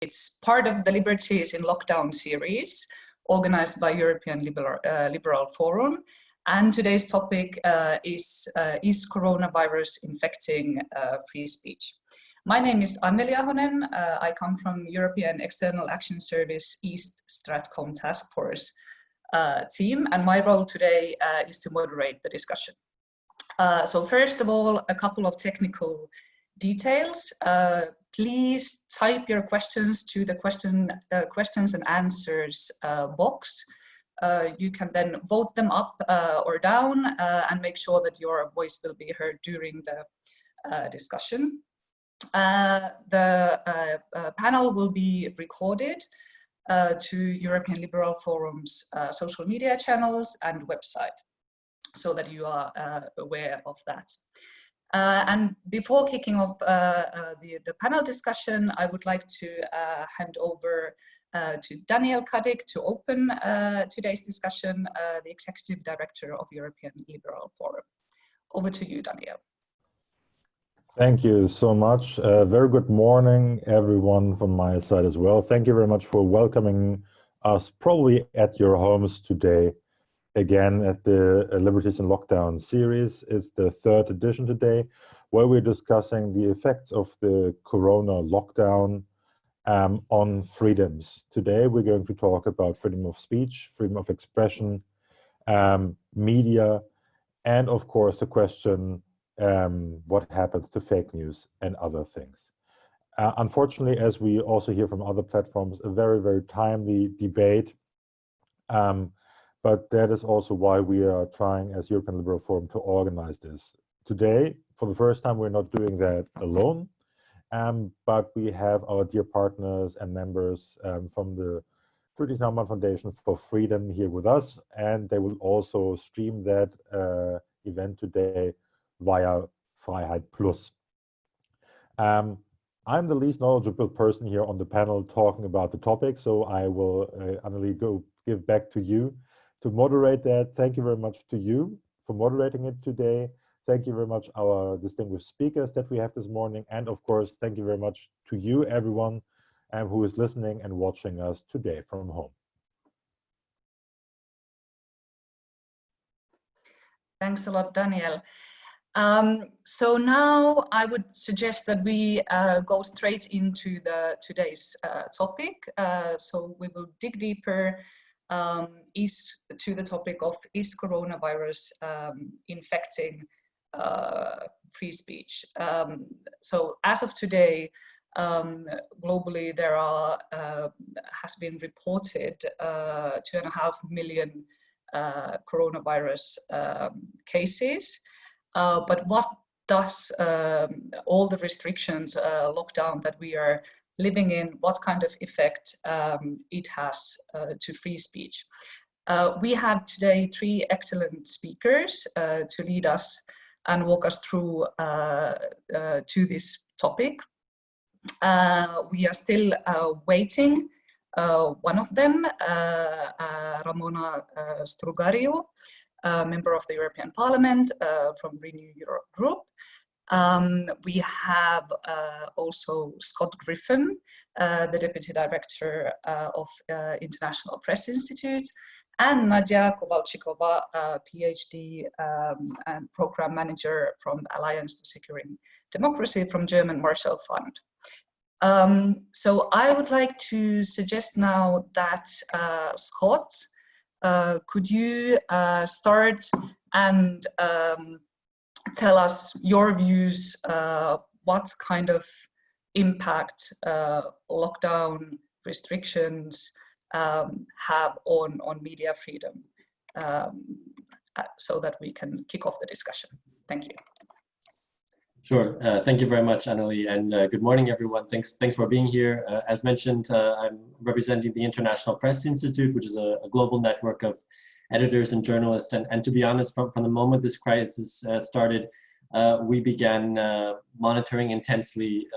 It's part of the Liberties in Lockdown series, organized by European Liberal Forum. And today's topic is coronavirus infecting free speech? My name is Anneli Ahonen. I come from European External Action Service East Stratcom Task Force team, and my role today is to moderate the discussion. So first of all, a couple of technical details. Please type your questions to the questions and answers box. You can then vote them up or down and make sure that your voice will be heard during the discussion. The panel will be recorded to European Liberal Forum's social media channels and website, so that you are aware of that. And before kicking off the panel discussion, I would like to hand over to Daniel Kadik to open today's discussion, the Executive Director of European Liberal Forum. Over to you, Daniel. Thank you so much. Very good morning, everyone, from my side as well. Thank you very much for welcoming us, probably at your homes today, again at the Liberties in Lockdown series. It's the third edition today, where we're discussing the effects of the corona lockdown on freedoms. Today, we're going to talk about freedom of speech, freedom of expression, media, and of course, the question, what happens to fake news and other things. Unfortunately, as we also hear from other platforms, a very, very timely debate. But that is also why we are trying as European Liberal Forum to organize this. Today, for the first time, we're not doing that alone, but we have our dear partners and members from the Friedrich Naumann Foundation for Freedom here with us, and they will also stream that event today via Freiheit Plus. I'm the least knowledgeable person here on the panel talking about the topic, so I will, Anneli, give back to you to moderate that. Thank you very much to you for moderating it today. Thank you very much our distinguished speakers that we have this morning. And of course, thank you very much to you, everyone who is listening and watching us today from home. Thanks a lot, Daniel. So now I would suggest that we go straight into today's topic. So we will dig deeper to the topic of is coronavirus infecting free speech. So as of today, globally there has been reported 2.5 million coronavirus cases. But what does all the restrictions, lockdown that we are living in, what kind of effect it has to free speech? We have today 3 excellent speakers to lead us and walk us through to this topic. We are still waiting. One of them, Ramona Strugariu, member of the European Parliament from Renew Europe Group. We have also Scott Griffin, the Deputy Director of International Press Institute, and Nadia Kovalchikova, PhD and Program Manager from Alliance for Securing Democracy from German Marshall Fund. So I would like to suggest now that Scott, could you start and tell us your views, what kind of impact lockdown restrictions have on media freedom, so that we can kick off the discussion. Thank you. Sure. Thank you very much, Anneli, and good morning, everyone. Thanks for being here. As mentioned, I'm representing the International Press Institute, which is a global network of editors and journalists. And to be honest, from the moment this crisis started, we began monitoring intensely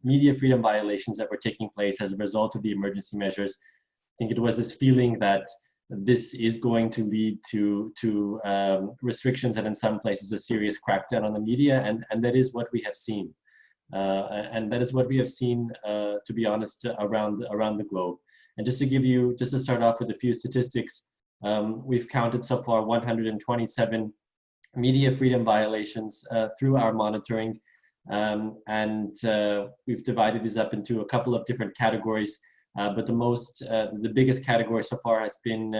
media freedom violations that were taking place as a result of the emergency measures. I think it was this feeling that this is going to lead to restrictions and in some places a serious crackdown on the media, and that is what we have seen. And that is what we have seen, to be honest, around the globe. And just to start off with a few statistics, we've counted so far 127 media freedom violations through our monitoring. We've divided these up into a couple of different categories. But the biggest category so far has been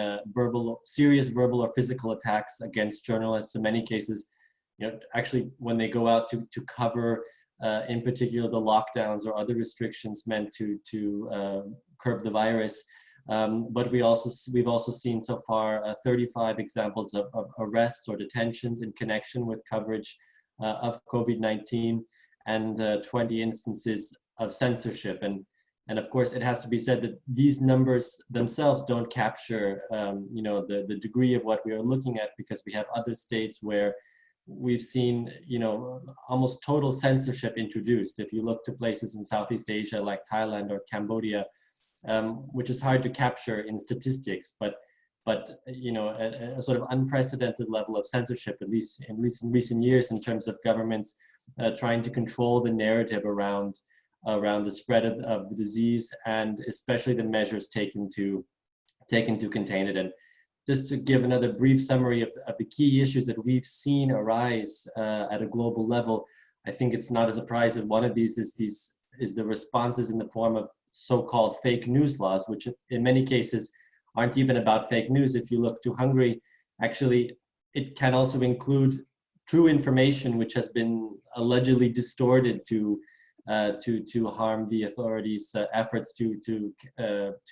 serious verbal or physical attacks against journalists. In many cases, actually when they go out to cover, in particular, the lockdowns or other restrictions meant to curb the virus. But we've also seen so far 35 examples of arrests or detentions in connection with coverage of COVID-19, and 20 instances of censorship. And of course, it has to be said that these numbers themselves don't capture, the degree of what we are looking at, because we have other states where we've seen, almost total censorship introduced. If you look to places in Southeast Asia like Thailand or Cambodia, which is hard to capture in statistics, but a sort of unprecedented level of censorship, at least in recent years, in terms of governments trying to control the narrative around the spread of the disease, and especially the measures taken to contain it. And just to give another brief summary of the key issues that we've seen arise at a global level, I think it's not a surprise that one of these is the responses in the form of so-called fake news laws, which in many cases aren't even about fake news. If you look to Hungary, actually, it can also include true information which has been allegedly distorted to harm the authorities' efforts to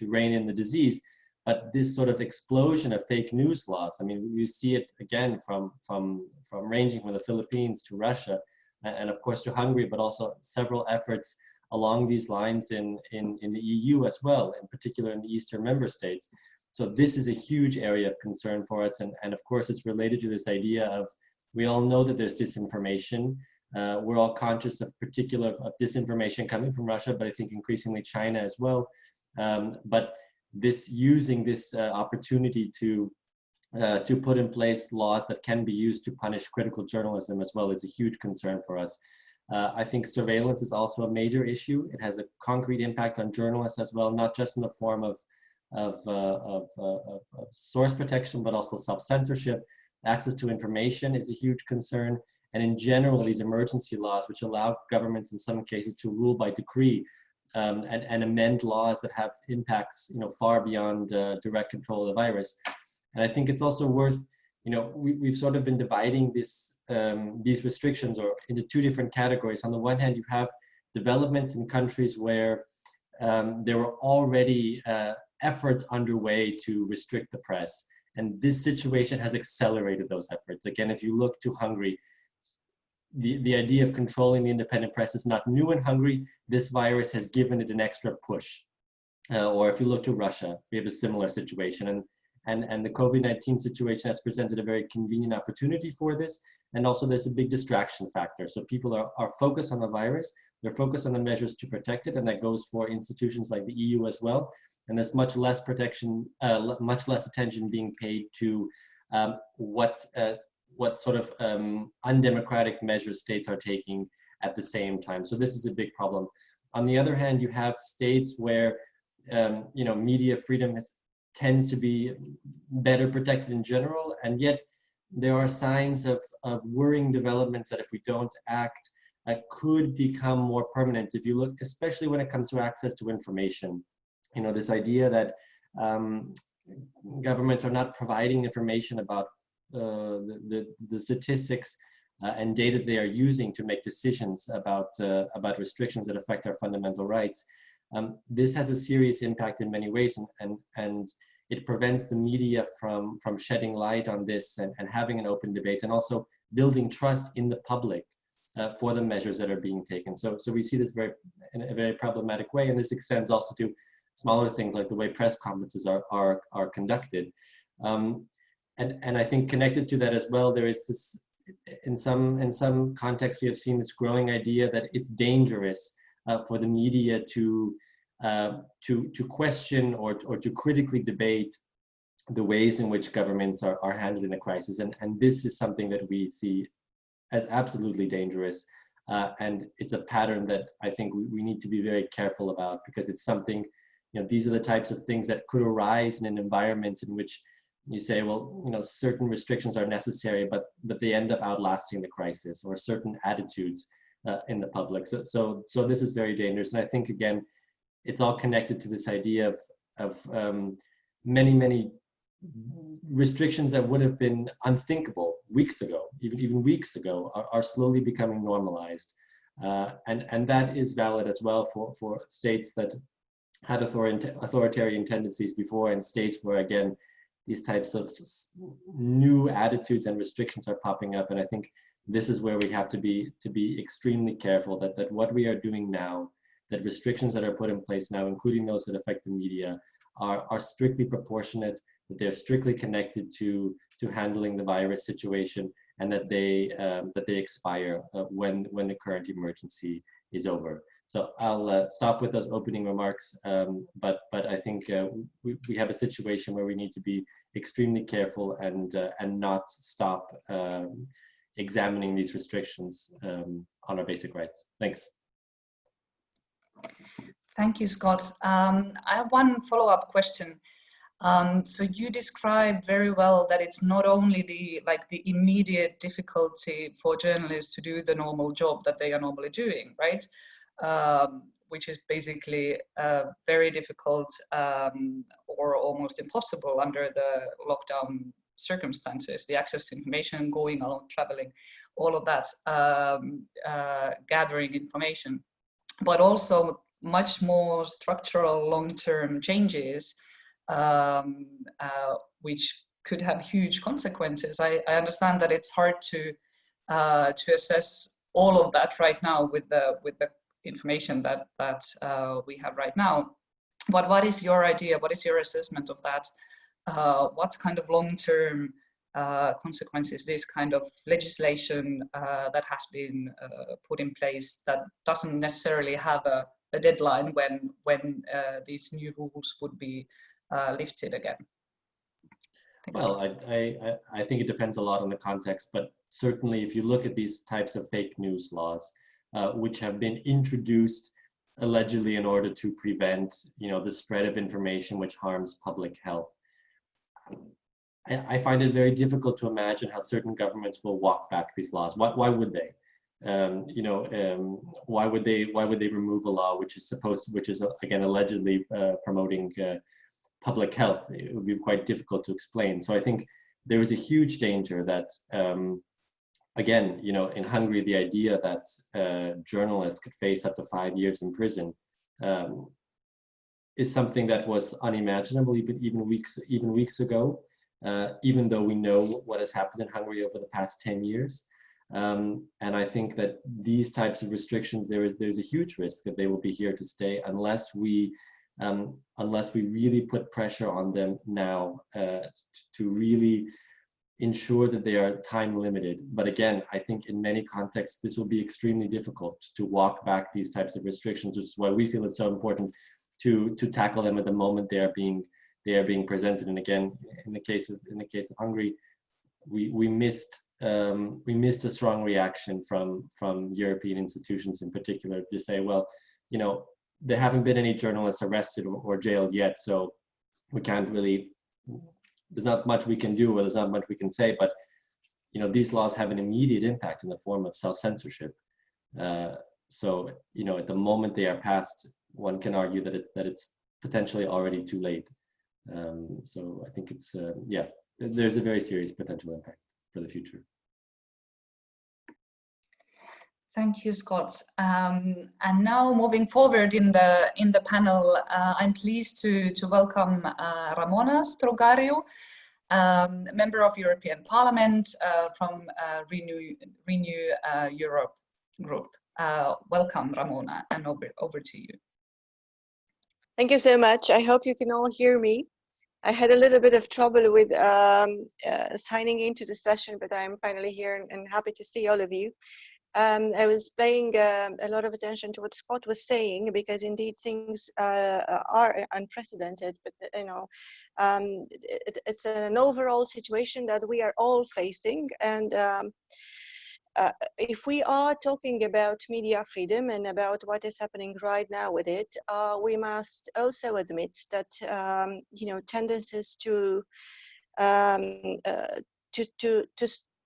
rein in the disease. But this sort of explosion of fake news laws, I mean, you see it again from ranging from the Philippines to Russia, and of course to Hungary, but also several efforts along these lines in the EU as well, in particular in the Eastern member states. So this is a huge area of concern for us, and of course it's related to this idea of, we all know that there's disinformation. We're all conscious of disinformation coming from Russia, but I think increasingly China as well. But using this opportunity to put in place laws that can be used to punish critical journalism as well is a huge concern for us. I think surveillance is also a major issue. It has a concrete impact on journalists as well, not just in the form of source protection, but also self-censorship. Access to information is a huge concern. And in general, these emergency laws, which allow governments in some cases to rule by decree and amend laws that have impacts, far beyond direct control of the virus. And I think it's also worth, we've sort of been dividing these restrictions into two different categories. On the one hand, you have developments in countries where there were already efforts underway to restrict the press. And this situation has accelerated those efforts. Again, if you look to Hungary, the idea of controlling the independent press is not new in Hungary. This virus has given it an extra push. Or if you look to Russia, we have a similar situation. And the COVID-19 situation has presented a very convenient opportunity for this. And also there's a big distraction factor. So people are focused on the virus, they're focused on the measures to protect it, and that goes for institutions like the EU as well. And there's much less attention being paid to what sort of undemocratic measures states are taking at the same time. So this is a big problem. On the other hand, you have states where media freedom tends to be better protected in general, and yet there are signs of worrying developments that if we don't act, could become more permanent. If you look, especially when it comes to access to information, this idea that governments are not providing information about the statistics and data they are using to make decisions about restrictions that affect our fundamental rights. This has a serious impact in many ways, and it prevents the media from shedding light on this and having an open debate, and also building trust in the public for the measures that are being taken. So we see this in a very problematic way, and this extends also to smaller things like the way press conferences are conducted. And I think connected to that as well, there is this, in some contexts, we have seen this growing idea that it's dangerous for the media to question or to critically debate the ways in which governments are handling the crisis. And this is something that we see as absolutely dangerous. And it's a pattern that I think we need to be very careful about, because it's something, these are the types of things that could arise in an environment in which you say, well, certain restrictions are necessary, but they end up outlasting the crisis, or certain attitudes in the public. So this is very dangerous. And I think, again, it's all connected to this idea of many restrictions that would have been unthinkable weeks ago, even weeks ago, are slowly becoming normalized. And that is valid as well for states that had authoritarian tendencies before, and states where, again, these types of new attitudes and restrictions are popping up. And I think this is where we have to be extremely careful that what we are doing now, that restrictions that are put in place now, including those that affect the media, are strictly proportionate, that they're strictly connected to handling the virus situation, and that they expire when the current emergency is over. So I'll stop with those opening remarks, but I think we have a situation where we need to be extremely careful and not stop examining these restrictions on our basic rights. Thanks. Thank you, Scott. I have one follow-up question. So you described very well that it's not only the immediate difficulty for journalists to do the normal job that they are normally doing, right? Which is basically very difficult or almost impossible under the lockdown circumstances, the access to information, going out, traveling, all of that, gathering information, but also much more structural long-term changes, which could have huge consequences. I understand that it's hard to assess all of that right now with the information that we have right now. But what is your idea? What is your assessment of that? What kind of long-term consequences this kind of legislation that has been put in place that doesn't necessarily have a deadline when these new rules would be lifted again? Well, I think it depends a lot on the context, but certainly if you look at these types of fake news laws, which have been introduced allegedly in order to prevent, the spread of information which harms public health, I find it very difficult to imagine how certain governments will walk back these laws. Why would they? Why would they remove a law which is again allegedly promoting public health? It would be quite difficult to explain. So I think there is a huge danger that, again, in Hungary, the idea that journalists could face up to 5 years in prison is something that was unimaginable even weeks ago. Even though we know what has happened in Hungary over the past 10 years. And I think that these types of restrictions, there's a huge risk that they will be here to stay unless we really put pressure on them now to really ensure that they are time limited. But again, I think in many contexts, this will be extremely difficult to walk back these types of restrictions, which is why we feel it's so important to tackle them at the moment they are being presented. And again, in the case of Hungary, we missed a strong reaction from European institutions in particular to say, well, there haven't been any journalists arrested or jailed yet, so we can't really, there's not much we can do, or there's not much we can say, but these laws have an immediate impact in the form of self-censorship. So at the moment they are passed, one can argue that it's potentially already too late. So I think it's there's a very serious potential impact for the future. Thank you, Scott. And now moving forward in the panel, I'm pleased to welcome Ramona Strogariu, member of European Parliament from Renew Europe group. Welcome, Ramona, and over to you. Thank you so much. I hope you can all hear me. I had a little bit of trouble with signing into the session, but I'm finally here and happy to see all of you. I was paying a lot of attention to what Scott was saying, because indeed things are unprecedented, but it's an overall situation that we are all facing, and if we are talking about media freedom and about what is happening right now with it, we must also admit that you know, tendencies to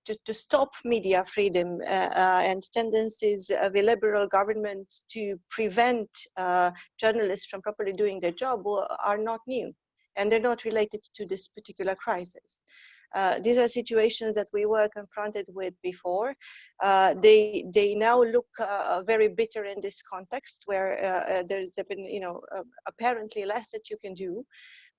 to stop media freedom and tendencies of the liberal governments to prevent journalists from properly doing their job are not new, and they're not related to this particular crisis. These are situations that we were confronted with before. They now look very bitter in this context, where there's been, you know, apparently less that you can do.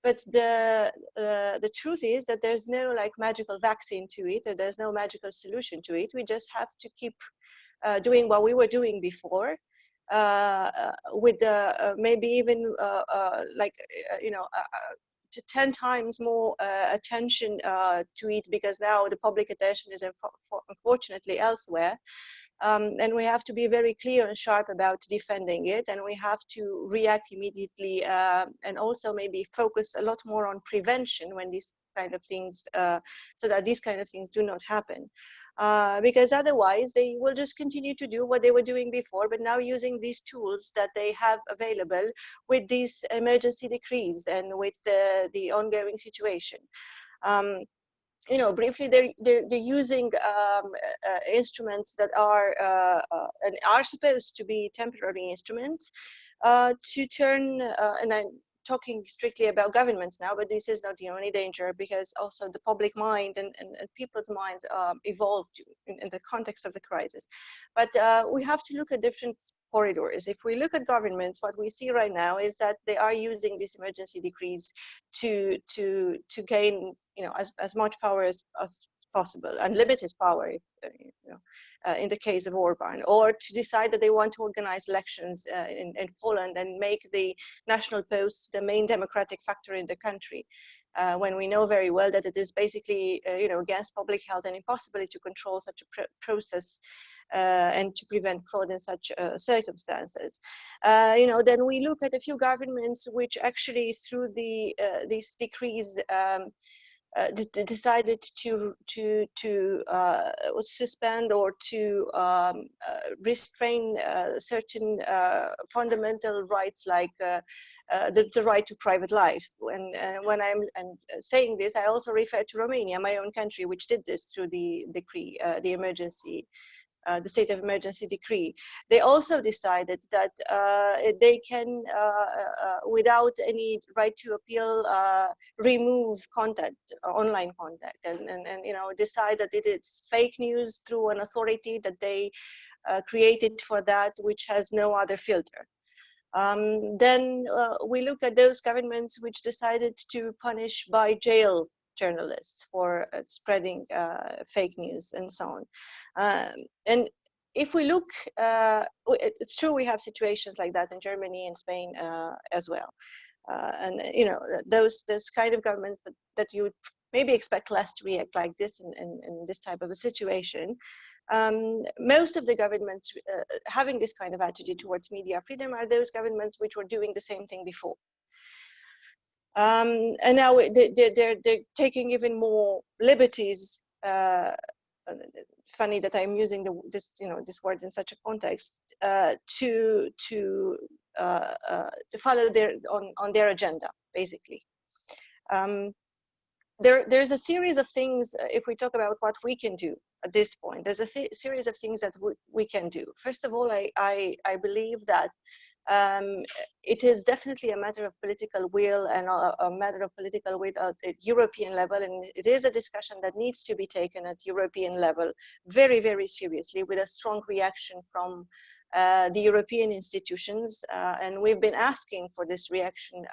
But the truth is that there's no like magical vaccine to it, or there's no magical solution to it. We just have to keep doing what we were doing before, with maybe even you know, to 10 times more attention to it, because now the public attention is unfortunately elsewhere. And we have to be very clear and sharp about defending it, and we have to react immediately, and also maybe focus a lot more on prevention when these kind of things, so that these kind of things do not happen. Because otherwise they will just continue to do what they were doing before, but now using these tools that they have available with these emergency decrees and with the ongoing situation. You know, briefly, they're using instruments that are supposed to be temporary instruments to turn, and I'm talking strictly about governments now, but this is not the only danger, because also the public mind and people's minds evolved in the context of the crisis. But we have to look at different corridors. If we look at governments, what we see right now is that they are using these emergency decrees to gain, you know, as much power as possible, unlimited power, if, you know, in the case of Orban, or to decide that they want to organize elections in Poland and make the national posts the main democratic factor in the country, when we know very well that it is basically, you know, against public health and impossible to control such a process and to prevent fraud in such circumstances. You know, then we look at a few governments which actually, through these decrees, decided to suspend or to restrain certain fundamental rights, like the right to private life. And when I'm saying this, I also refer to Romania, my own country, which did this through the decree, the emergency. The state of emergency decree. They also decided that they can, without any right to appeal, remove content, online content, and you know, decide that it is fake news through an authority that they created for that, which has no other filter. Then we look at those governments which decided to punish by jail journalists for spreading fake news and so on. And if we look, it's true we have situations like that in Germany and Spain as well. And you know, those kind of governments that you would maybe expect less to react like this in this type of a situation. Most of the governments having this kind of attitude towards media freedom are those governments which were doing the same thing before. And now they're taking even more liberties. Funny that I'm using this word in such a context, to follow on their agenda, basically. There's a series of things, if we talk about what we can do at this point, there's a series of things that we can do. First of all, I believe that it is definitely a matter of political will, and a matter of political will at the European level, and it is a discussion that needs to be taken at European level very, very seriously, with a strong reaction from the European institutions, and we've been asking for this reaction,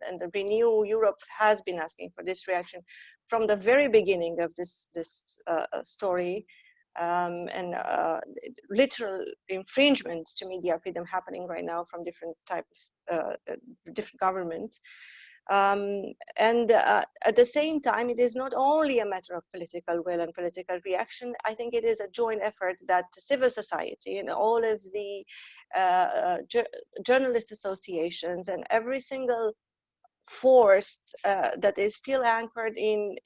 and the Renew Europe has been asking for this reaction from the very beginning of this story. And literal infringements to media freedom happening right now from different type of different governments. And at the same time, it is not only a matter of political will and political reaction. I think it is a joint effort that civil society and all of the journalist associations and every single force that is still anchored in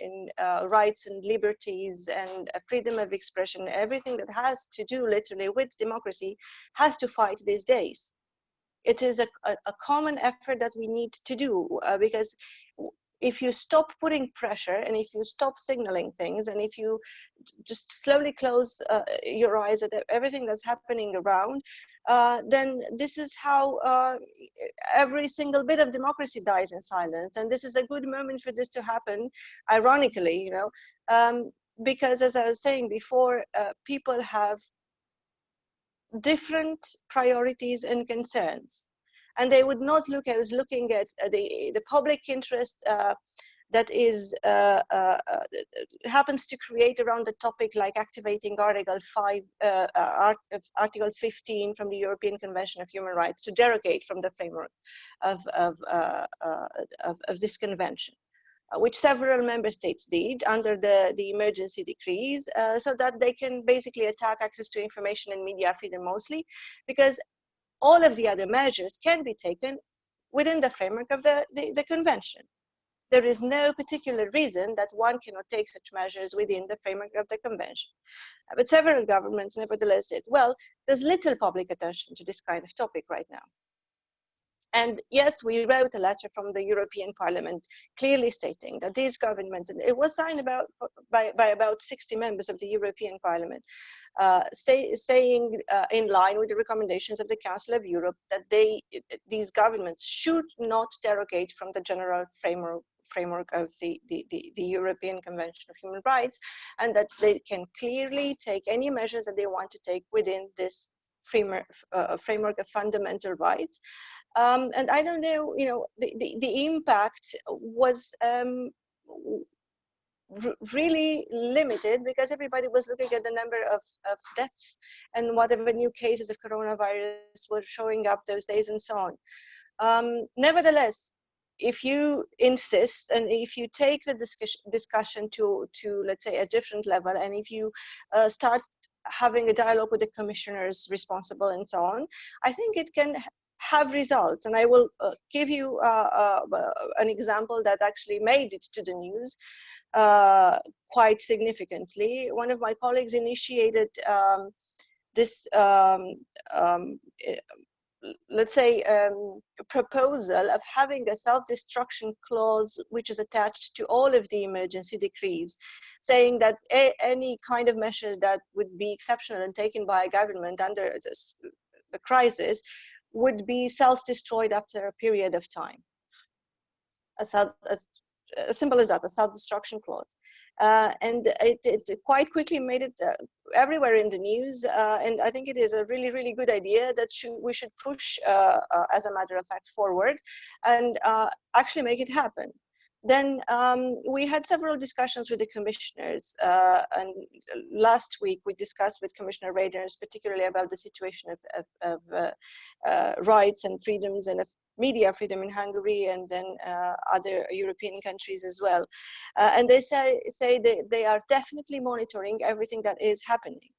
rights and liberties and freedom of expression, everything that has to do literally with democracy, has to fight these days. It is a common effort that we need to do, because if you stop putting pressure, and if you stop signaling things, and if you just slowly close your eyes at everything that's happening around, then this is how every single bit of democracy dies in silence. And this is a good moment for this to happen, ironically, you know, because as I was saying before, people have different priorities and concerns, and they would not look at looking at the public interest that is happens to create around the topic, like activating Article 15 from the European Convention of Human Rights to derogate from the framework of this convention, which several member states did under the emergency decrees, so that they can basically attack access to information and media freedom mostly, because all of the other measures can be taken within the framework of the convention. There is no particular reason that one cannot take such measures within the framework of the convention. But several governments nevertheless did. Well, there's little public attention to this kind of topic right now. And yes, we wrote a letter from the European Parliament clearly stating that these governments, and it was signed by about 60 members of the European Parliament, saying in line with the recommendations of the Council of Europe that these governments should not derogate from the general framework of the European Convention of Human Rights, and that they can clearly take any measures that they want to take within this framework of fundamental rights. And I don't know, you know, the impact was really limited, because everybody was looking at the number of deaths and whatever new cases of coronavirus were showing up those days and so on. Nevertheless, if you insist, and if you take the discussion to let's say a different level, and if you start having a dialogue with the commissioners responsible and so on, I think it can have results. And I will give you an example that actually made it to the news quite significantly. One of my colleagues initiated this let's say proposal of having a self-destruction clause which is attached to all of the emergency decrees, saying that any kind of measure that would be exceptional and taken by a government under the crisis would be self-destroyed after a period of time. As simple as that, a self-destruction clause. And it quite quickly made it everywhere in the news, and I think it is a really, really good idea that we should push, as a matter of fact, forward and actually make it happen. Then we had several discussions with the commissioners, and last week we discussed with Commissioner Reinders particularly about the situation of rights and freedoms and of media freedom in Hungary, and then other European countries as well. And they say they are definitely monitoring everything that is happening.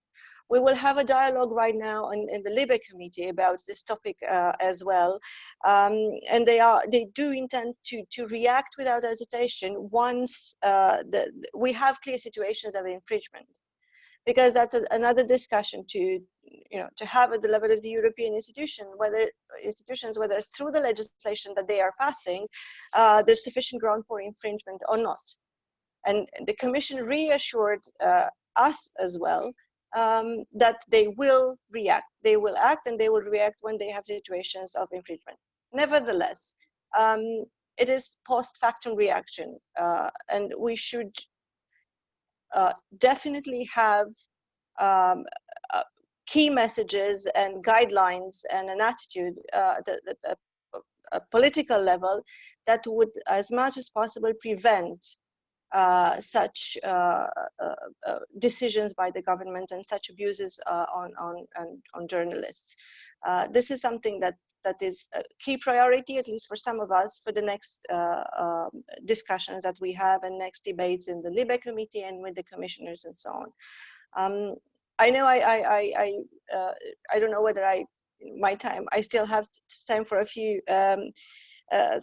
We will have a dialogue right now in the Libe committee about this topic as well, and they do intend to react without hesitation once we have clear situations of infringement, because that's another discussion to have at the level of the European institutions, whether through the legislation that they are passing, there's sufficient ground for infringement or not. And the Commission reassured us as well that they will react. They will act, and they will react when they have situations of infringement. Nevertheless, it is post-factum reaction, and we should definitely have key messages and guidelines and an attitude at a political level that would, as much as possible, prevent such decisions by the government and such abuses on journalists. This is something that is a key priority, at least for some of us, for the next discussions that we have and next debates in the Libe committee and with the commissioners and so on. I know I don't know whether I still have time for a few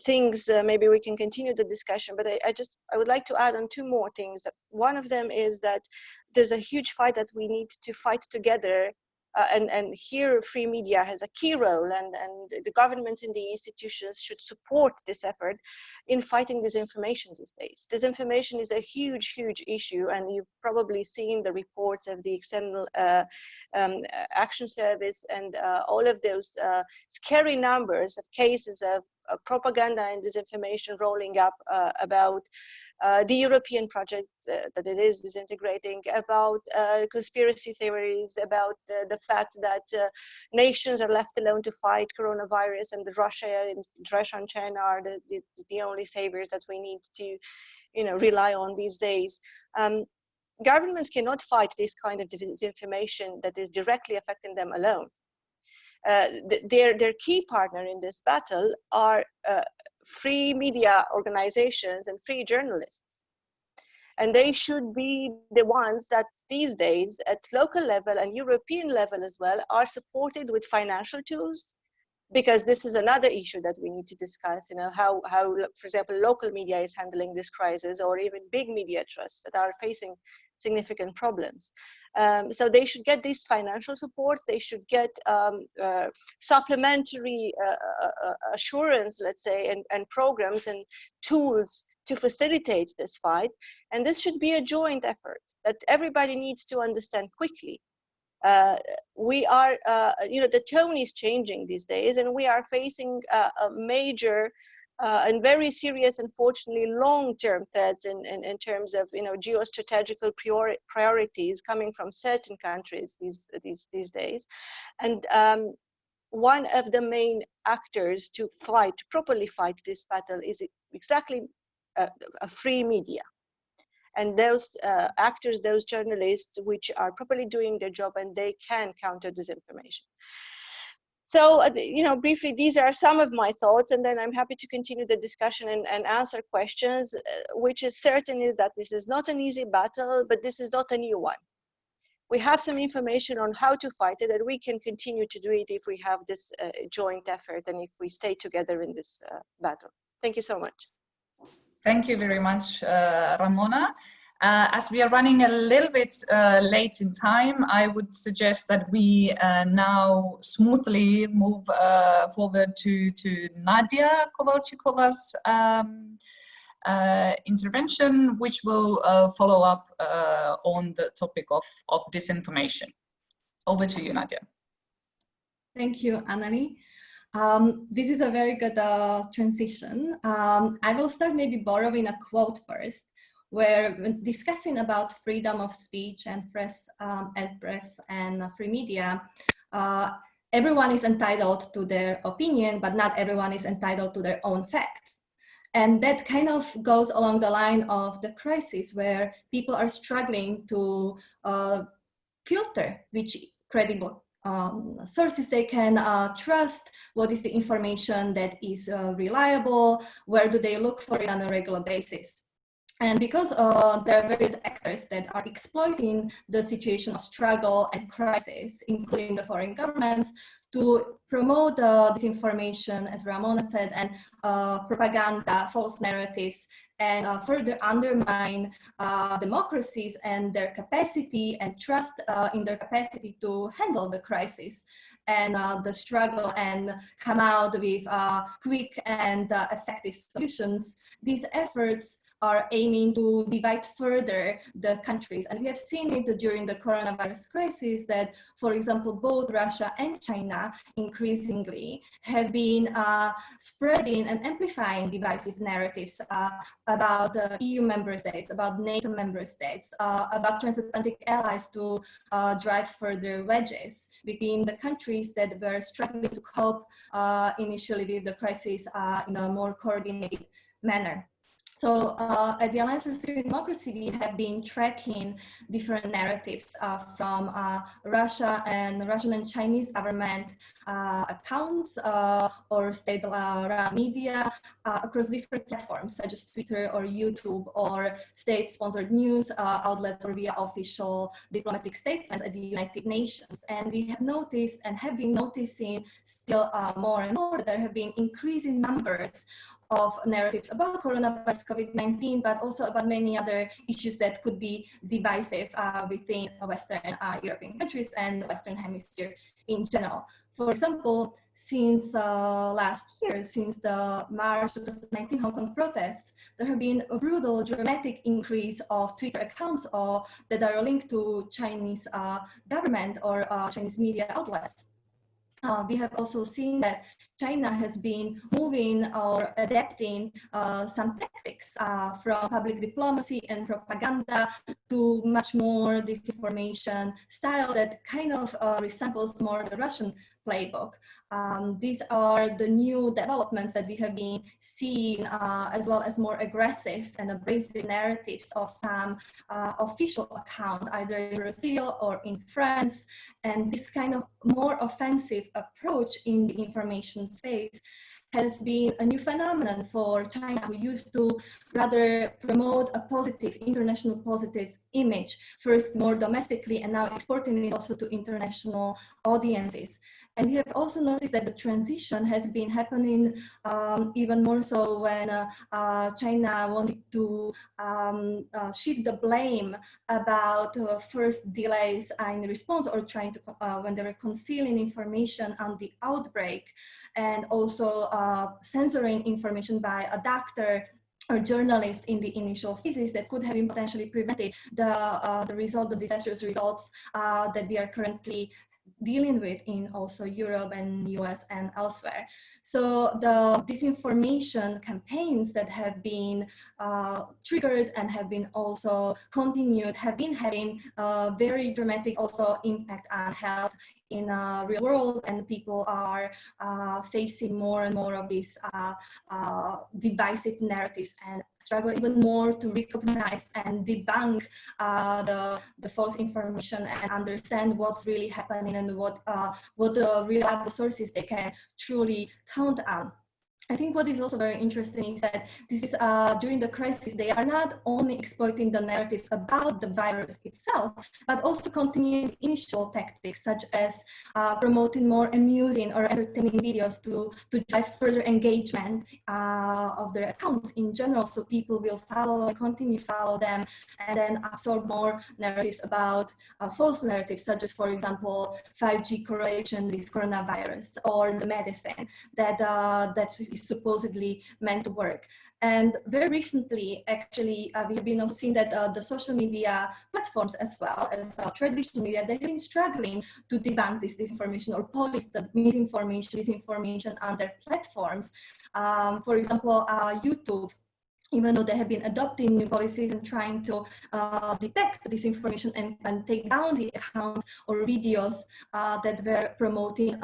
things, maybe we can continue the discussion, but I would like to add on two more things. One of them is that there's a huge fight that we need to fight together, and here free media has a key role, and the governments and the institutions should support this effort in fighting disinformation these days. Disinformation is a huge issue, and you've probably seen the reports of the External Action Service and all of those scary numbers of cases of propaganda and disinformation rolling up about the European project that it is disintegrating, about conspiracy theories, about the fact that nations are left alone to fight coronavirus, and Russia and China are the only saviors that we need to, rely on these days. Governments cannot fight this kind of disinformation that is directly affecting them alone. Their key partner in this battle are free media organizations and free journalists. And they should be the ones that these days at local level and European level as well are supported with financial tools, because this is another issue that we need to discuss, how, for example, local media is handling this crisis, or even big media trusts that are facing significant problems. So they should get this financial support. They should get supplementary assurance, let's say, and programs and tools to facilitate this fight. And this should be a joint effort that everybody needs to understand quickly. We are, the tone is changing these days, and we are facing a major and very serious, unfortunately, long-term threats in terms of, geostrategical priorities coming from certain countries these days. And one of the main actors to properly fight this battle is exactly a free media. And those actors, those journalists, which are properly doing their job, and they can counter disinformation. So, briefly, these are some of my thoughts, and then I'm happy to continue the discussion and answer questions, which is certain is that this is not an easy battle, but this is not a new one. We have some information on how to fight it, and we can continue to do it if we have this joint effort and if we stay together in this battle. Thank you so much. Thank you very much, Ramona. As we are running a little bit late in time, I would suggest that we now smoothly move forward to Nadia Kovalchikova's intervention, which will follow up on the topic of disinformation. Over to you, Nadia. Thank you, Anani. This is a very good transition. I will start maybe borrowing a quote first, where when discussing about freedom of speech and press and free media, everyone is entitled to their opinion, but not everyone is entitled to their own facts. And that kind of goes along the line of the crisis, where people are struggling to filter which credible sources they can trust, what is the information that is reliable, where do they look for it on a regular basis. And because there are various actors that are exploiting the situation of struggle and crisis, including the foreign governments, to promote disinformation, as Ramona said, and propaganda, false narratives, and further undermine democracies and their capacity and trust in their capacity to handle the crisis and the struggle and come out with quick and effective solutions. These efforts are aiming to divide further the countries. And we have seen it during the coronavirus crisis that, for example, both Russia and China increasingly have been spreading and amplifying divisive narratives about EU member states, about NATO member states, about transatlantic allies to drive further wedges between the countries that were struggling to cope initially with the crisis in a more coordinated manner. So at the Alliance for Syrian Democracy, we have been tracking different narratives from Russia and Russian and Chinese government accounts or state-run media across different platforms, such as Twitter or YouTube, or state-sponsored news outlets, or via official diplomatic statements at the United Nations. And we have noticed and have been noticing still more and more that there have been increasing numbers of narratives about coronavirus, COVID-19, but also about many other issues that could be divisive within Western European countries and the Western Hemisphere in general. For example, since last year, since the March 2019 Hong Kong protests, there have been a brutal, dramatic increase of Twitter accounts that are linked to Chinese government or Chinese media outlets. We have also seen that China has been moving or adapting some tactics from public diplomacy and propaganda to much more disinformation style that kind of resembles more the Russian playbook. These are the new developments that we have been seeing, as well as more aggressive and abrasive narratives of some official accounts, either in Brazil or in France. And this kind of more offensive approach in the information space has been a new phenomenon for China, who used to rather promote a positive, international positive image, first more domestically and now exporting it also to international audiences. And we have also noticed that the transition has been happening even more so when China wanted to shift the blame about first delays in response, or trying to, when they were concealing information on the outbreak, and also censoring information by a doctor or journalist in the initial phases that could have been potentially prevented the disastrous results that we are currently dealing with in also Europe and US and elsewhere. So the disinformation campaigns that have been triggered and have been also continued have been having a very dramatic also impact on health in a real world, and people are facing more and more of these divisive narratives and struggle even more to recognize and debunk the false information and understand what's really happening and what the reliable sources they can truly count on. I think what is also very interesting is that this is during the crisis, they are not only exploiting the narratives about the virus itself, but also continuing initial tactics such as promoting more amusing or entertaining videos to drive further engagement of their accounts in general, so people will follow and continue to follow them, and then absorb more narratives about false narratives, such as, for example, 5G correlation with coronavirus or the medicine that is supposedly meant to work. And very recently, actually, we have been also seeing that the social media platforms, as well as traditional media, they have been struggling to debunk this disinformation or police the misinformation, disinformation on their platforms. For example, YouTube, even though they have been adopting new policies and trying to detect disinformation and take down the accounts or videos that were promoting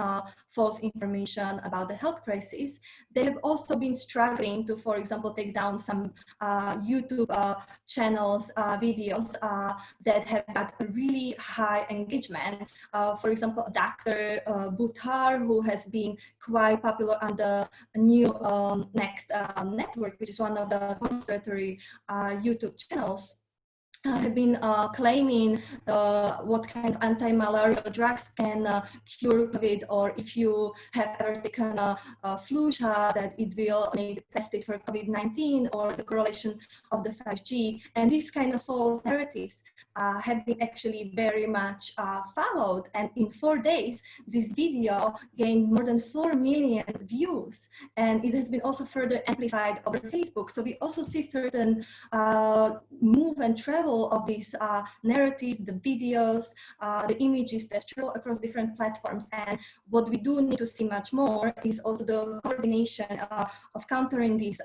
false information about the health crisis, they have also been struggling to, for example, take down some YouTube channels, videos that have got a really high engagement. For example, Dr. Buttar, who has been quite popular on the new Next network, which is one of the conspiratory YouTube channels, have been claiming what kind of anti-malarial drugs can cure COVID, or if you have ever taken a flu shot, that it will make tested for COVID-19, or the correlation of the 5G. And these kind of false narratives have been actually very much followed. And in 4 days, this video gained more than 4 million views. And it has been also further amplified over Facebook. So we also see certain move and travel of these narratives, the videos, the images that travel across different platforms. And what we do need to see much more is also the coordination of countering these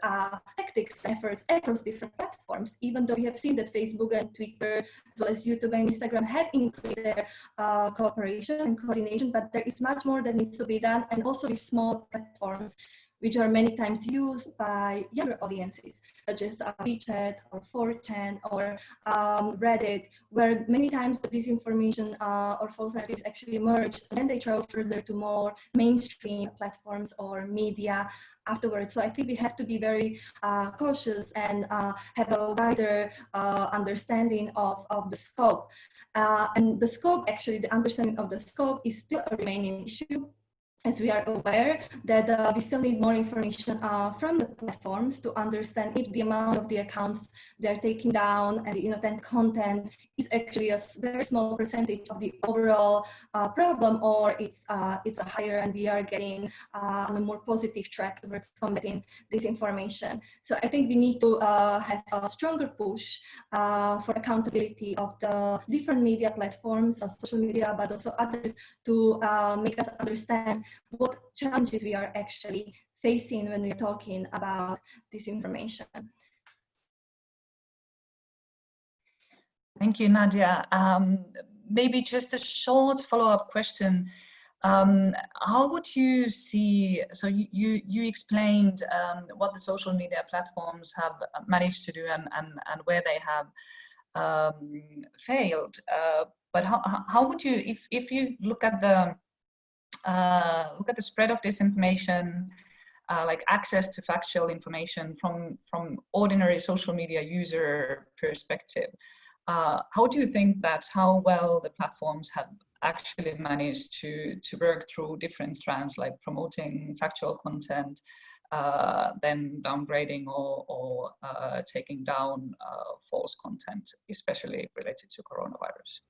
tactics efforts across different platforms, even though we have seen that Facebook and Twitter, as well as YouTube and Instagram, have increased their cooperation and coordination, but there is much more that needs to be done. And also with small platforms, which are many times used by younger audiences, such as WeChat or 4chan or Reddit, where many times the disinformation or false narratives actually emerge, and then they travel further to more mainstream platforms or media afterwards. So I think we have to be very cautious and have a wider understanding of the scope. And the scope, actually, the understanding of the scope is still a remaining issue, as we are aware that we still need more information from the platforms to understand if the amount of the accounts they're taking down and the intent content is actually a very small percentage of the overall problem, or it's a higher, and we are getting on a more positive track towards combating disinformation. So I think we need to have a stronger push for accountability of the different media platforms, social media, but also others, to make us understand what challenges we are actually facing when we're talking about disinformation. Thank you, Nadia. Maybe just a short follow-up question. How would you see, so you explained what the social media platforms have managed to do and where they have failed, but how would you, if you look at the spread of disinformation, like access to factual information from ordinary social media user perspective, how do you think that's how well the platforms have actually managed to work through different strands, like promoting factual content, then downgrading or taking down false content, especially related to coronavirus?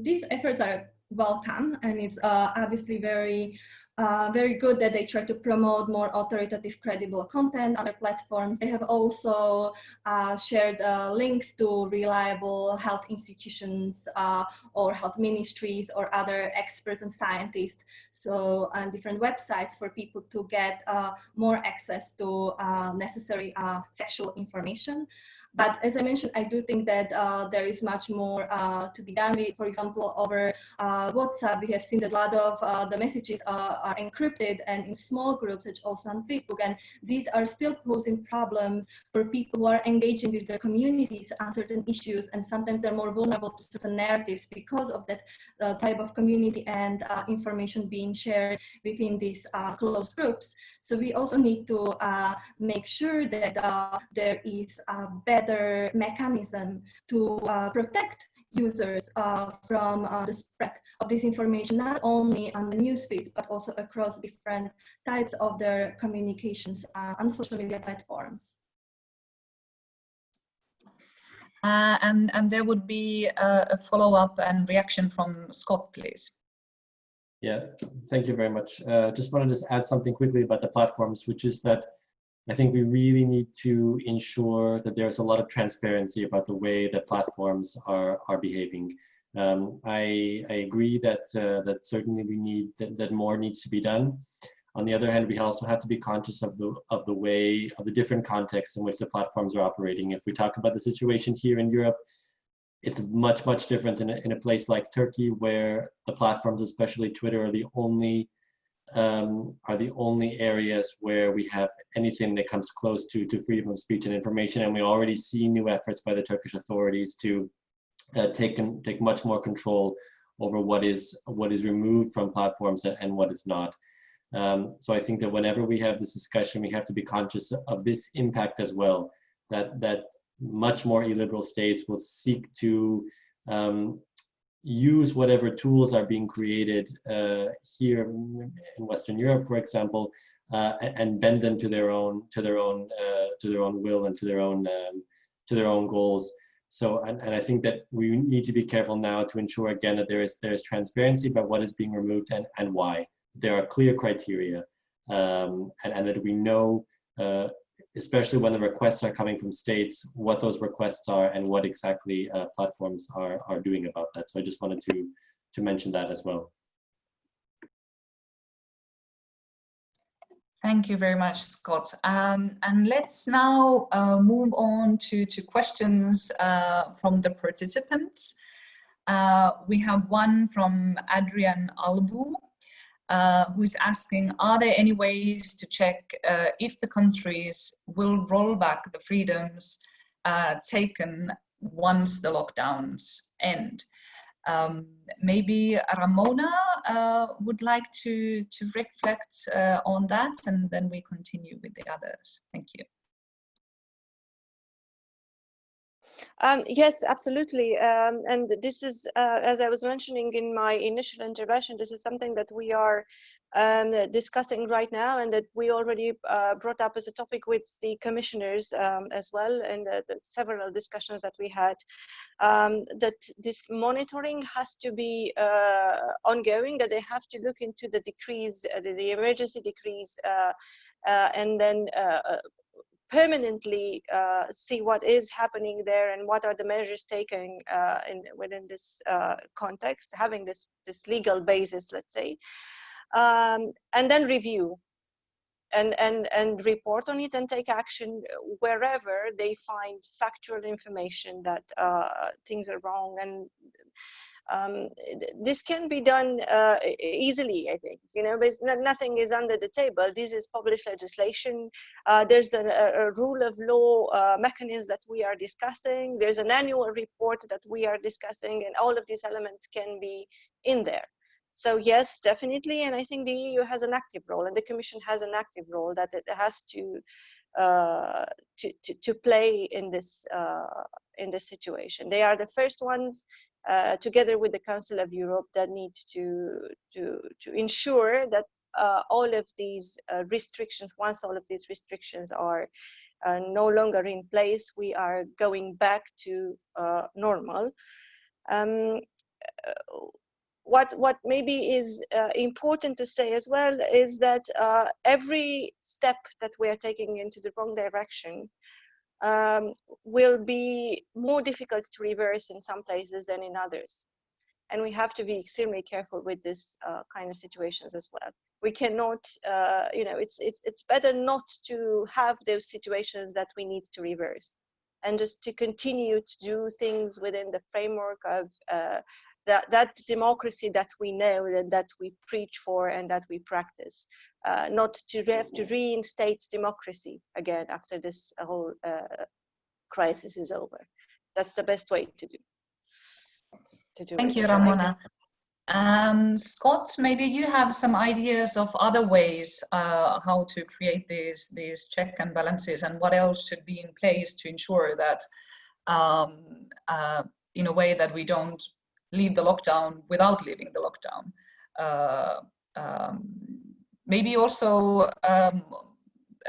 These efforts are welcome, and it's obviously very good that they try to promote more authoritative, credible content on their platforms. They have also shared links to reliable health institutions or health ministries or other experts and scientists, so on different websites for people to get more access to necessary factual information. But as I mentioned, I do think that there is much more to be done. For example, over WhatsApp, we have seen that a lot of the messages are encrypted and in small groups, such also on Facebook. And these are still posing problems for people who are engaging with their communities on certain issues. And sometimes they're more vulnerable to certain narratives because of that type of community and information being shared within these closed groups. So we also need to make sure that there is a better mechanism to protect users from the spread of disinformation, not only on the news feeds, but also across different types of their communications on social media platforms. And there would be a follow-up and reaction from Scott, please. Yeah, thank you very much. Just wanted to add something quickly about the platforms, which is that I think we really need to ensure that there's a lot of transparency about the way that platforms are behaving. I agree that that certainly we need that more needs to be done. On the other hand, we also have to be conscious of the different contexts in which the platforms are operating. If we talk about the situation here in Europe, it's much different in a place like Turkey, where the platforms, especially Twitter, are the only areas where we have anything that comes close to freedom of speech and information. And we already see new efforts by the Turkish authorities to take much more control over what is removed from platforms and what is not. So I think that whenever we have this discussion, we have to be conscious of this impact as well, that much more illiberal states will seek to use whatever tools are being created here in Western Europe, for example, and bend them to their own will and to their own goals. So, and I think that we need to be careful now to ensure again that there is transparency about what is being removed and why. There are clear criteria, and that we know, especially when the requests are coming from states, what those requests are and what exactly platforms are doing about that. So I just wanted to mention that as well. Thank you very much, Scott. And let's now move on to questions from the participants. We have one from Adrian Albu. who's asking, are there any ways to check if the countries will roll back the freedoms taken once the lockdowns end? Maybe Ramona would like to reflect on that, and then we continue with the others. Thank you. Yes, absolutely. And this is, as I was mentioning in my initial intervention, this is something that we are discussing right now, and that we already brought up as a topic with the commissioners as well, and the several discussions that we had, that this monitoring has to be ongoing, that they have to look into the decrees, the emergency decrees, and then permanently see what is happening there and what are the measures taken within this context, having this legal basis, let's say, and then review and report on it and take action wherever they find factual information that things are wrong. And this can be done easily, I think. You know, nothing is under the table. This is published legislation. There's a rule of law mechanism that we are discussing. There's an annual report that we are discussing, and all of these elements can be in there. So yes, definitely, and I think the EU has an active role, and the Commission has an active role that it has to play in this situation. They are the first ones, together with the Council of Europe, that need to ensure that all of these restrictions, once all of these restrictions are no longer in place, we are going back to normal. What maybe is important to say as well is that every step that we are taking into the wrong direction will be more difficult to reverse in some places than in others. And we have to be extremely careful with this kind of situations as well. We cannot, you know, it's better not to have those situations that we need to reverse, and just to continue to do things within the framework of that democracy that we know and that we preach for and that we practice, not to have to reinstate democracy again after this whole crisis is over. That's the best way to do Thank it. you, Ramona. Scott, maybe you have some ideas of other ways how to create these check and balances, and what else should be in place to ensure that in a way that we don't leave the lockdown without leaving the lockdown. Maybe also a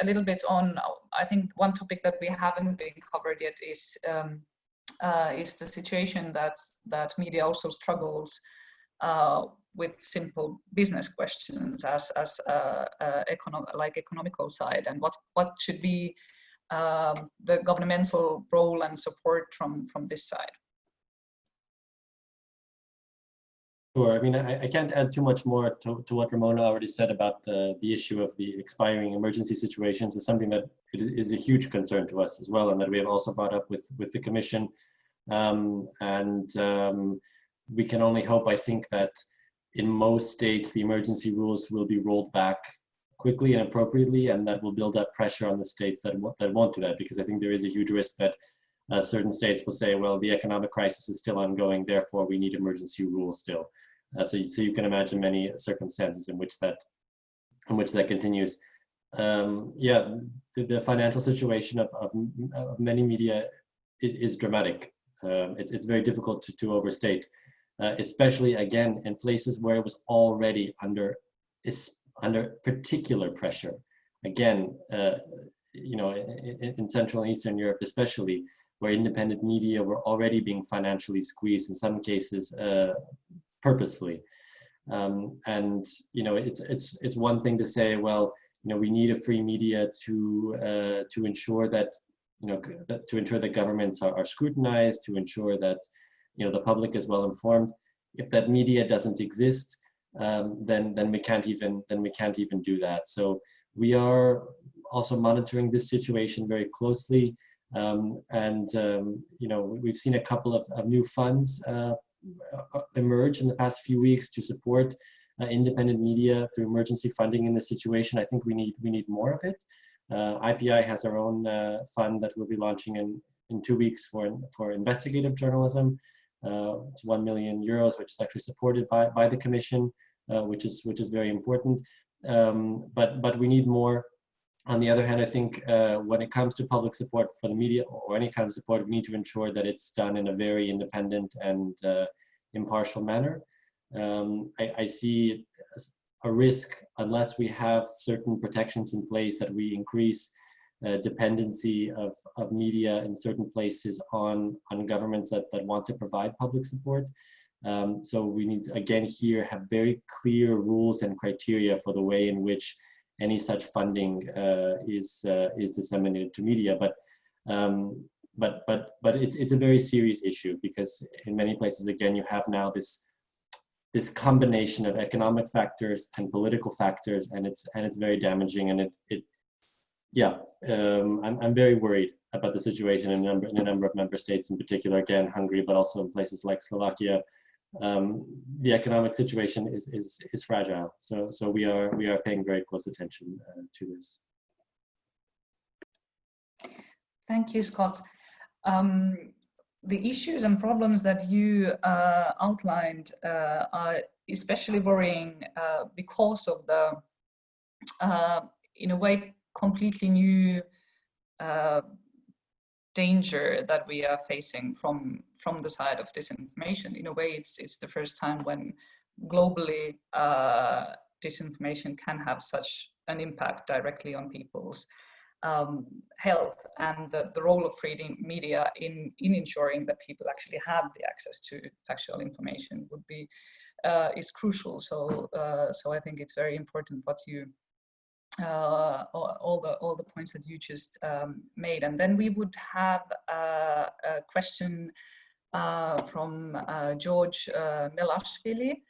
little bit on, I think one topic that we haven't been covered yet is the situation that media also struggles with simple business questions as economical side, and what should be the governmental role and support from this side. Sure. I mean, I can't add too much more to what Ramona already said about the issue of the expiring emergency situations. Is something that is a huge concern to us as well, and that we have also brought up with the Commission. We can only hope, I think, that in most states the emergency rules will be rolled back quickly and appropriately, and that will build up pressure on the states that won't do that, because I think there is a huge risk that certain states will say, well, the economic crisis is still ongoing, therefore we need emergency rules still. So you can imagine many circumstances in which that continues. Yeah, the financial situation of many media is dramatic. It's very difficult to overstate, especially again in places where it was already under particular pressure. Again, you know, in Central and Eastern Europe especially, where independent media were already being financially squeezed, in some cases purposefully. And you know, it's one thing to say, well, you know, we need a free media to ensure that, you know, to ensure that governments are scrutinized, to ensure that, you know, the public is well informed. If that media doesn't exist, then we can't even do that. So we are also monitoring this situation very closely. You know, we've seen a couple of new funds emerge in the past few weeks to support independent media through emergency funding in this situation. I think we need more of it. IPI has their own fund that we'll be launching in 2 weeks for investigative journalism. It's 1 million euros, which is actually supported by the Commission, which is very important. But we need more. On the other hand, I think when it comes to public support for the media or any kind of support, we need to ensure that it's done in a very independent and impartial manner. I see a risk, unless we have certain protections in place, that we increase dependency of media in certain places on governments that want to provide public support. So we need to, again, here have very clear rules and criteria for the way in which any such funding is disseminated to media. But it's a very serious issue, because in many places, again, you have now this combination of economic factors and political factors, and it's very damaging. And I'm very worried about the situation in a number of member states, in particular, again, Hungary, but also in places like Slovakia. The economic situation is fragile, so we are paying very close attention to this. Thank you, Scott. The issues and problems that you outlined are especially worrying because of the, in a way, completely new danger that we are facing from the side of disinformation. In a way, it's the first time when globally disinformation can have such an impact directly on people's health, and the role of free media in ensuring that people actually have the access to factual information would be is crucial. So I think it's very important what you all the points that you just made. And then we would have a question from George Melashvili,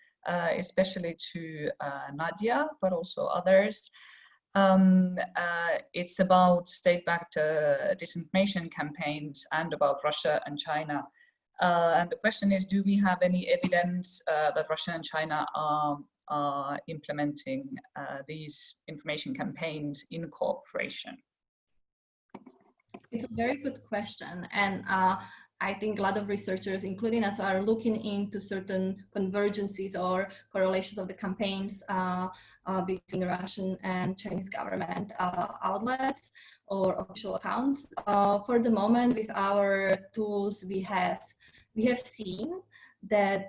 especially to Nadia, but also others. It's about state-backed disinformation campaigns and about Russia and China. And the question is, do we have any evidence that Russia and China are implementing these information campaigns in cooperation? It's a very good question, and I think a lot of researchers, including us, are looking into certain convergences or correlations of the campaigns between the Russian and Chinese government outlets or official accounts. For the moment, with our tools, we have seen that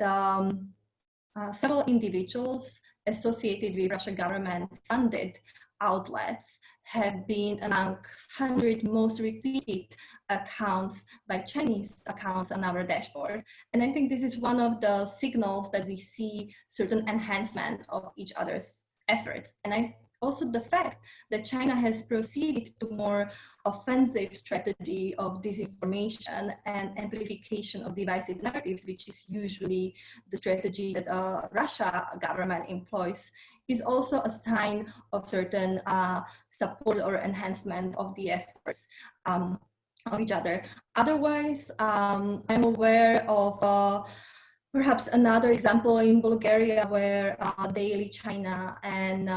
several individuals associated with Russian government-funded outlets have been among 100 most repeated accounts by Chinese accounts on our dashboard. And I think this is one of the signals that we see certain enhancement of each other's efforts. And also the fact that China has proceeded to more offensive strategy of disinformation and amplification of divisive narratives, which is usually the strategy that Russia government employs, is also a sign of certain support or enhancement of the efforts of each other. Otherwise, I'm aware of perhaps another example in Bulgaria, where Daily China and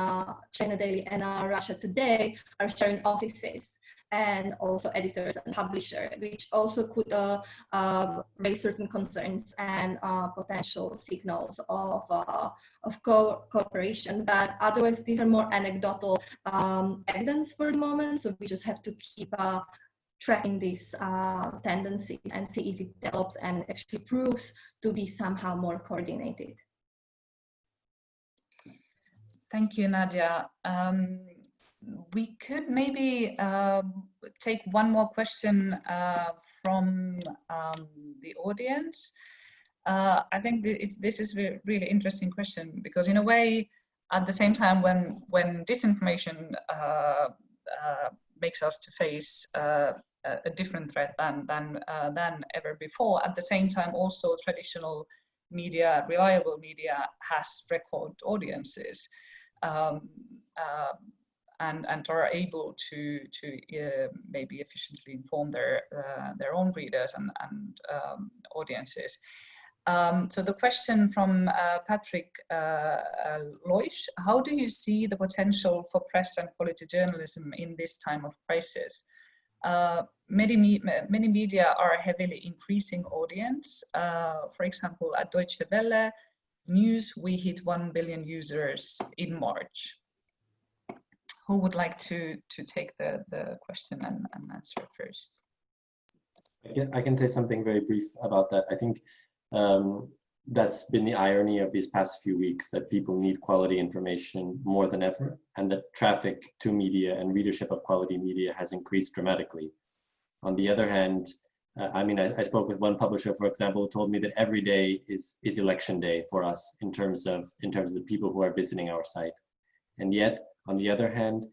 China Daily and Russia Today are sharing offices and also editors and publisher, which also could raise certain concerns and potential signals of cooperation. But otherwise, these are more anecdotal evidence for the moment, so we just have to keep tracking this tendency and see if it develops and actually proves to be somehow more coordinated. Thank you, Nadia. We could maybe take one more question from the audience. I think this is a really interesting question, because in a way, at the same time, when disinformation makes us to face a different threat than ever before, at the same time also traditional media, reliable media, has record audiences and are able to maybe efficiently inform their own readers and audiences. So the question from Patrick Loish: how do you see the potential for press and quality journalism in this time of crisis? Many media are a heavily increasing audience. For example, at Deutsche Welle News, we hit 1 billion users in March. Who would like to take the question and answer first? I can say something very brief about that. I think that's been the irony of these past few weeks, that people need quality information more than ever, and that traffic to media and readership of quality media has increased dramatically. On the other hand, I spoke with one publisher, for example, who told me that every day is election day for us in terms of the people who are visiting our site. And yet, on the other hand,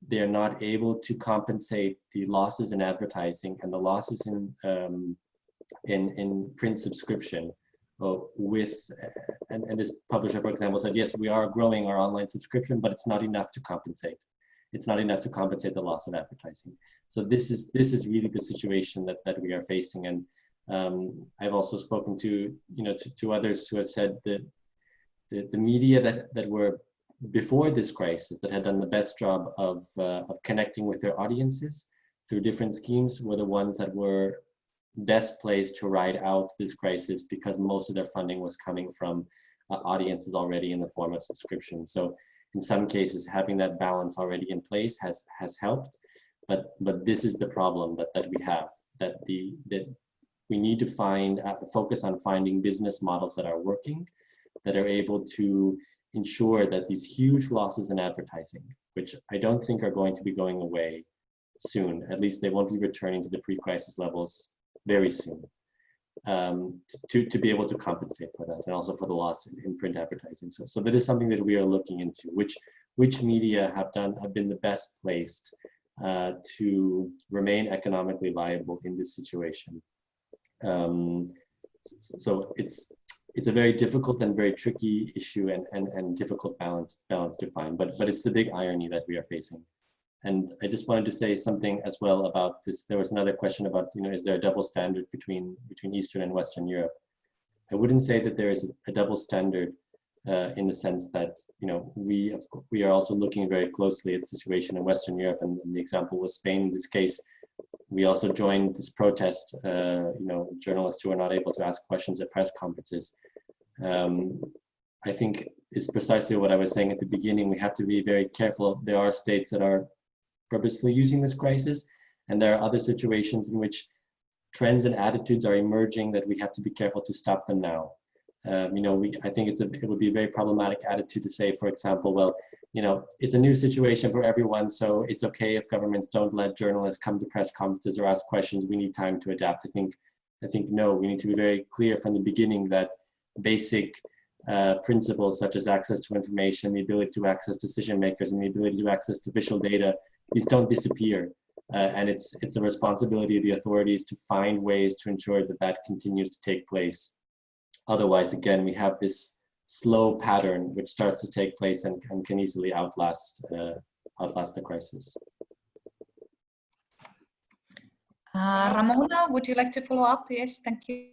they're not able to compensate the losses in advertising and the losses in print subscription and this publisher, for example, said, yes, we are growing our online subscription, but it's not enough to compensate. It's not enough to compensate the loss of advertising. So this is really the situation that we are facing. And I've also spoken to others who have said that the media that were before this crisis, that had done the best job of connecting with their audiences through different schemes, were the ones that were best placed to ride out this crisis, because most of their funding was coming from audiences already in the form of subscription. So in some cases, having that balance already in place has helped, but this is the problem that we have, that we need to focus on finding business models that are working, that are able to ensure that these huge losses in advertising, which I don't think are going to be going away soon, at least they won't be returning to the pre-crisis levels very soon, to be able to compensate for that, and also for the loss in print advertising. So that is something that we are looking into, which media have been the best placed to remain economically viable in this situation. So it's a very difficult and very tricky issue and difficult balance to find, but it's the big irony that we are facing. And I just wanted to say something as well about this. There was another question about, is there a double standard between Eastern and Western Europe? I wouldn't say that there is a double standard in the sense that, we are also looking very closely at the situation in Western Europe, and the example was Spain. In this case, we also joined this protest, journalists who are not able to ask questions at press conferences. I think it's precisely what I was saying at the beginning. We have to be very careful. There are states that are purposefully using this crisis, and there are other situations in which trends and attitudes are emerging that we have to be careful to stop them now. I think it would be a very problematic attitude to say, for example, well, it's a new situation for everyone, so it's okay if governments don't let journalists come to press conferences or ask questions. We need time to adapt. I think no, we need to be very clear from the beginning that basic principles such as access to information, the ability to access decision makers, and the ability to access to official data, these don't disappear. And it's the responsibility of the authorities to find ways to ensure that continues to take place. Otherwise, again, we have this slow pattern which starts to take place and can easily outlast the crisis. Ramona, would you like to follow up? Yes, thank you.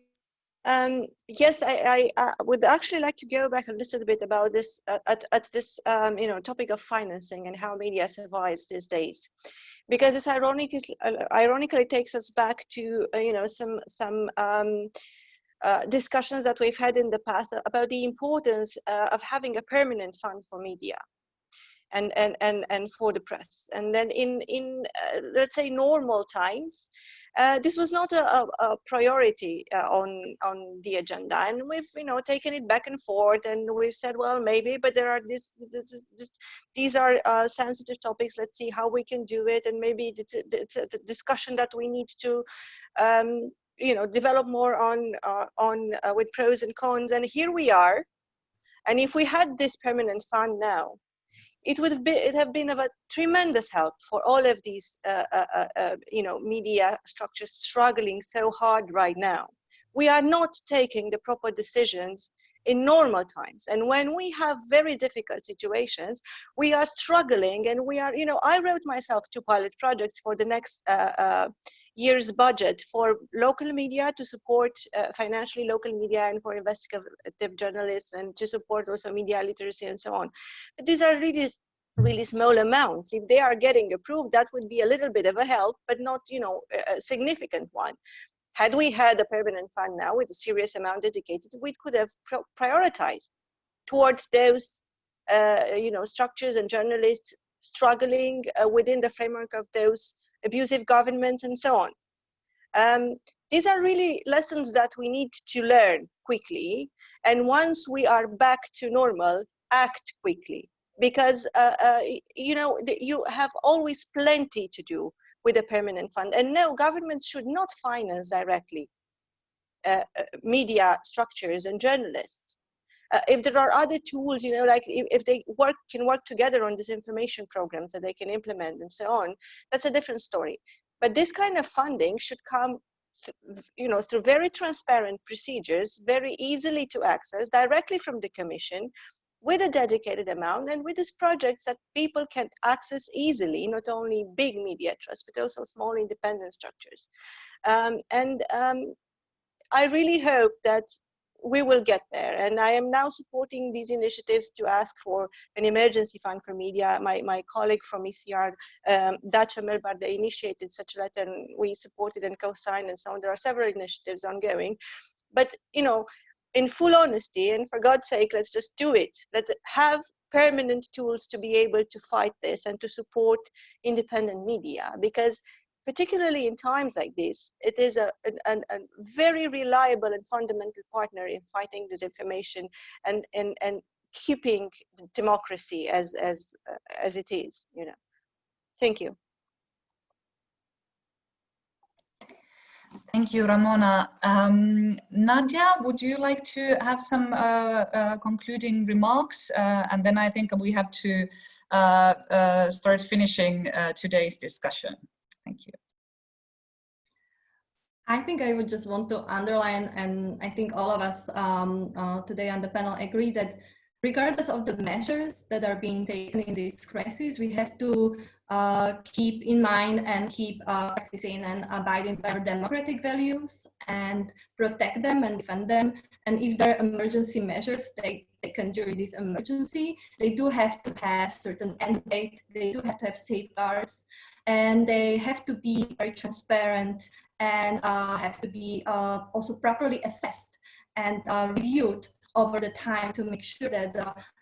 Yes, I would actually like to go back a little bit about this at this topic of financing and how media survives these days, because it's ironically takes us back to some discussions that we've had in the past about the importance of having a permanent fund for media and for the press. And then in let's say normal times, this was not a priority on the agenda, and we've taken it back and forth, and we've said, well, maybe, but there are these are sensitive topics. Let's see how we can do it, and maybe it's a discussion that we need to develop more on with pros and cons. And here we are, and if we had this permanent fund now, it would have been of a tremendous help for all of these media structures struggling so hard right now. We are not taking the proper decisions in normal times, and when we have very difficult situations, we are struggling, and we are I wrote myself 2 pilot projects for the next year's budget for local media to support financially local media and for investigative journalism and to support also media literacy and so on. But these are really small amounts. If they are getting approved, that would be a little bit of a help, but not, you know, a significant one. Had we had a permanent fund now with a serious amount dedicated, we could have prioritized towards those, you know, structures and journalists struggling within the framework of those abusive governments and so on. These are really lessons that we need to learn quickly. And once we are back to normal, act quickly. Because, you know, you have always plenty to do with a permanent fund. And no, government should not finance directly media structures and journalists. If there are other tools, you know, like if they can work together on disinformation programs that they can implement and so on, that's a different story. But this kind of funding should come, you know, through very transparent procedures, very easily to access directly from the Commission, with a dedicated amount and with these projects that people can access easily, not only big media trusts, but also small independent structures. I really hope that we will get there. And I am now supporting these initiatives to ask for an emergency fund for media. My colleague from ECR, Dacia Melbarde, initiated such a letter and we supported and co-signed and so on. There are several initiatives ongoing. But, you know, in full honesty, and for God's sake, let's just do it. Let's have permanent tools to be able to fight this and to support independent media, because particularly in times like this, it is a very reliable and fundamental partner in fighting disinformation and keeping democracy as it is, you know. Thank you. Thank you, Ramona. Nadia, would you like to have some concluding remarks? And then I think we have to start finishing today's discussion. Thank you. I think I would just want to underline, and I think all of us today on the panel agree that regardless of the measures that are being taken in this crisis, we have to keep in mind and keep practicing and abiding by our democratic values and protect them and defend them. And if there are emergency measures taken during this emergency, they do have to have certain end date, they do have to have safeguards, and they have to be very transparent and have to be also properly assessed and reviewed over the time to make sure that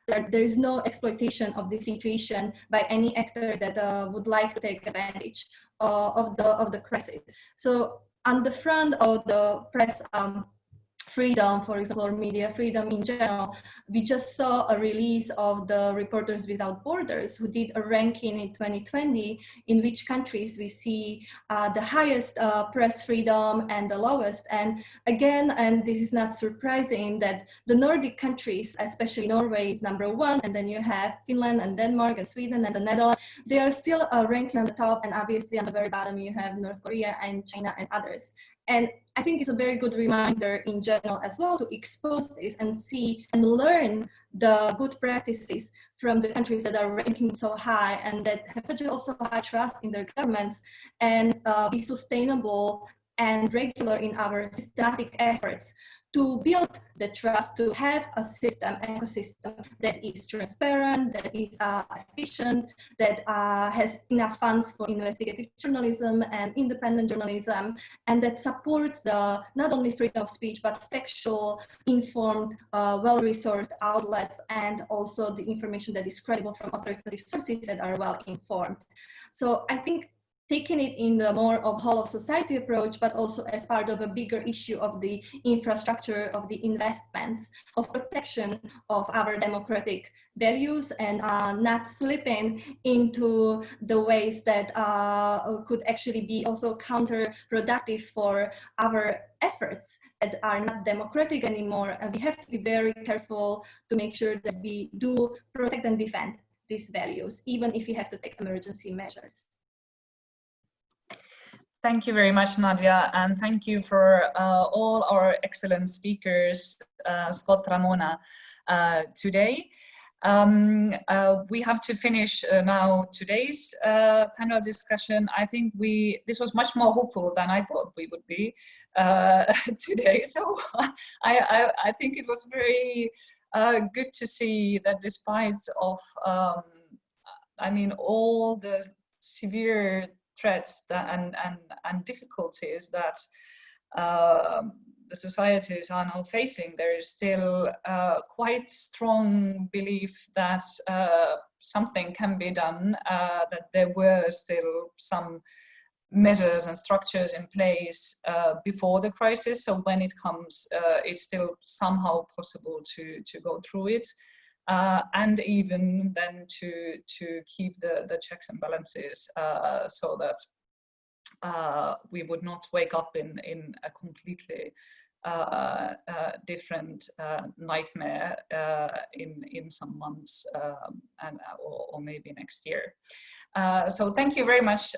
there is no exploitation of the situation by any actor that would like to take advantage of the crisis. So on the front of the press freedom, for example, or media freedom in general, we just saw a release of the Reporters Without Borders, who did a ranking in 2020 in which countries we see the highest press freedom and the lowest. And again, and this is not surprising, that the Nordic countries, especially Norway, is #1, and then you have Finland and Denmark and Sweden and the Netherlands. They are still ranking on the top, and obviously on the very bottom you have North Korea and China and others. And I think it's a very good reminder in general as well to expose this and see and learn the good practices from the countries that are ranking so high and that have such also high trust in their governments, and be sustainable and regular in our systematic efforts to build the trust, to have a ecosystem that is transparent, that is efficient, that has enough funds for investigative journalism and independent journalism, and that supports the not only freedom of speech, but factual, informed, well-resourced outlets, and also the information that is credible from authoritative sources that are well-informed. So I think taking it in the more of whole of society approach, but also as part of a bigger issue of the infrastructure, of the investments, of protection of our democratic values, and not slipping into the ways that could actually be also counterproductive for our efforts that are not democratic anymore. And we have to be very careful to make sure that we do protect and defend these values, even if we have to take emergency measures. Thank you very much, Nadia, and thank you for all our excellent speakers, Scott, Ramona, today. We have to finish now today's panel discussion. I think this was much more hopeful than I thought we would be today. So I think it was very good to see that despite of, I mean, all the severe threats and difficulties that the societies are now facing, there is still quite strong belief that something can be done, that there were still some measures and structures in place before the crisis. So when it comes, it's still somehow possible to go through it. And even then to keep the checks and balances so that we would not wake up in a completely different nightmare in some months or maybe next year. So thank you very much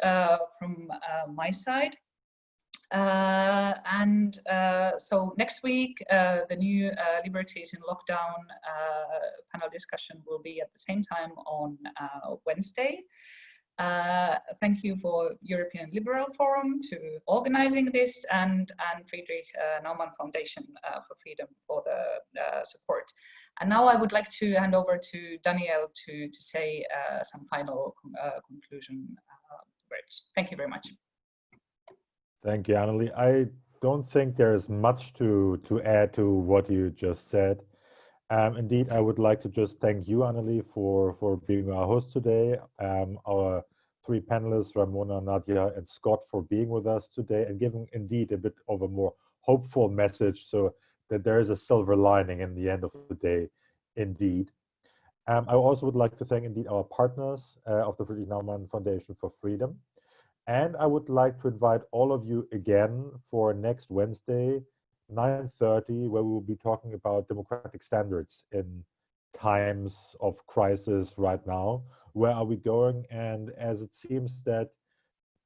from my side. So next week, the new Liberties in Lockdown panel discussion will be at the same time on Wednesday. Thank you for European Liberal Forum to organizing this, and Friedrich Naumann Foundation for Freedom for the support. And now I would like to hand over to Daniel to say some final conclusion words. Thank you very much. Thank you, Annalie. I don't think there is much to add to what you just said. Indeed, I would like to just thank you, Annalie, for being our host today. Our three panelists, Ramona, Nadia, and Scott, for being with us today and giving indeed a bit of a more hopeful message, so that there is a silver lining in the end of the day, indeed. I also would like to thank indeed our partners of the Friedrich Naumann Foundation for Freedom. And I would like to invite all of you again for next Wednesday, 9:30, where we will be talking about democratic standards in times of crisis right now. Where are we going? And as it seems that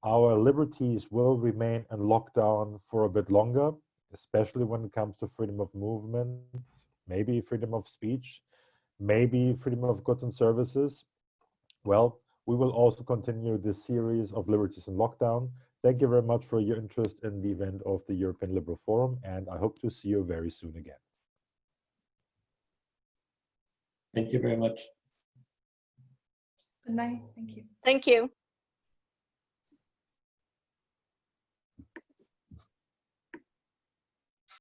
our liberties will remain in lockdown for a bit longer, especially when it comes to freedom of movement, maybe freedom of speech, maybe freedom of goods and services. Well, we will also continue this series of Liberties in Lockdown. Thank you very much for your interest in the event of the European Liberal Forum, and I hope to see you very soon again. Thank you very much. Good night. Thank you. Thank you.